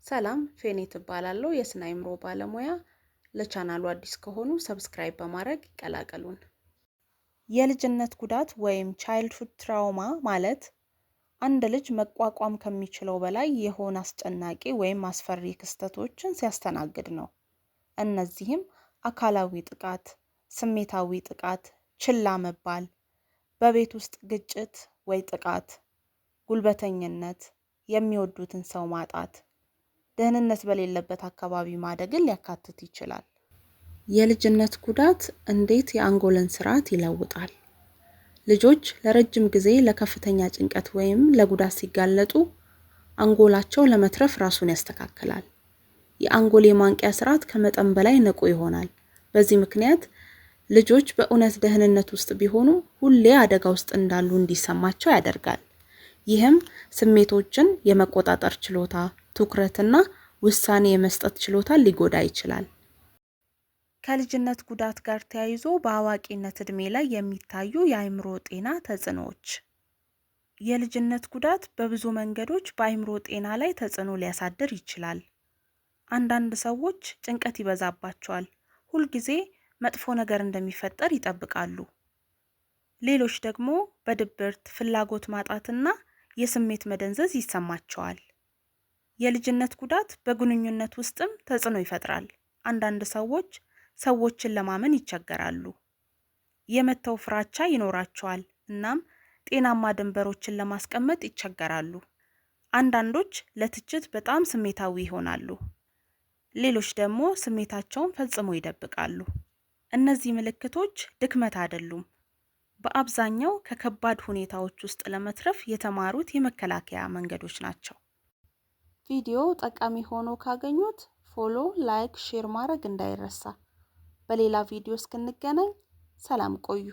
ሰላም ፌኔት እባላለሁ የስነ አእምሮ ባለሙያ። ለቻናሉ አዲስ ከሆኑ ሰብስክራይብ በማድረግ ይቀላቀሉን። የልጅነት ጉዳት ወይም ቻይልድሁድ ትራውማ ማለት አንድ ልጅ መቋቋም ከሚችለው በላይ የሆነ አስጨናቂ ወይም አስፈሪ ክስተቶችን ሲያስተናግድ ነው። እነዚህም አካላዊ ጥቃት፣ ስሜታዊ ጥቃት፣ ችላ መባል፣ በቤት ውስጥ ግጭት ወይ ጥቃት፣ ጉልበተኝነት፣ የሚወዱትን ሰው ማጣት፣ ደህንነት በሌለበት አካባቢ ማደግን ሊያካትት ይችላል። የልጅነት ጉዳት እንዴት የአንጎልን ስርዓት ይለውጣል? ልጆች ለረጅም ጊዜ ለከፍተኛ ጭንቀት ወይም ለጉዳት ሲጋለጡ አንጎላቸው ለመትረፍ ራሱን ያስተካክላል። የአንጎል የማንቂያ ስርዓት ከመጠን በላይ ንቁ ይሆናል። በዚህ ምክንያት ልጆች በእውነት ደህንነት ውስጥ ቢሆኑ ሁሌ አደጋ ውስጥ እንዳሉ እንዲሰማቸው ያደርጋል። ይህም ስሜቶችን የመቆጣጠር ችሎታ፣ ትኩረትና ውሳኔ የመስጠት ችሎታ ሊጎዳ ይችላል። ከልጅነት ጉዳት ጋር ተያይዞ በአዋቂነት እድሜ ላይ የሚታዩ የአእምሮ ጤና ተጽዕኖዎች። የልጅነት ጉዳት በብዙ መንገዶች በአእምሮ ጤና ላይ ተጽዕኖ ሊያሳድር ይችላል። አንዳንድ ሰዎች ጭንቀት ይበዛባቸዋል፣ ሁልጊዜ መጥፎ ነገር እንደሚፈጠር ይጠብቃሉ። ሌሎች ደግሞ በድብርት፣ ፍላጎት ማጣትና የስሜት መደንዘዝ ይሰማቸዋል። የልጅነት ጉዳት በግንኙነት ውስጥም ተጽዕኖ ይፈጥራል። አንዳንድ ሰዎች ሰዎችን ለማመን ይቸገራሉ፣ የመተው ፍራቻ ይኖራቸዋል፣ እናም ጤናማ ድንበሮችን ለማስቀመጥ ይቸገራሉ። አንዳንዶች ለትችት በጣም ስሜታዊ ይሆናሉ፣ ሌሎች ደግሞ ስሜታቸውን ፈጽሞ ይደብቃሉ። እነዚህ ምልክቶች ድክመት አይደሉም። በአብዛኛው ከከባድ ሁኔታዎች ውስጥ ለመትረፍ የተማሩት የመከላከያ መንገዶች ናቸው። ቪዲዮ ጠቃሚ ሆኖ ካገኙት ፎሎ፣ ላይክ፣ ሼር ማድረግ እንዳይረሳ። በሌላ ቪዲዮ እስክንገናኝ ሰላም ቆዩ።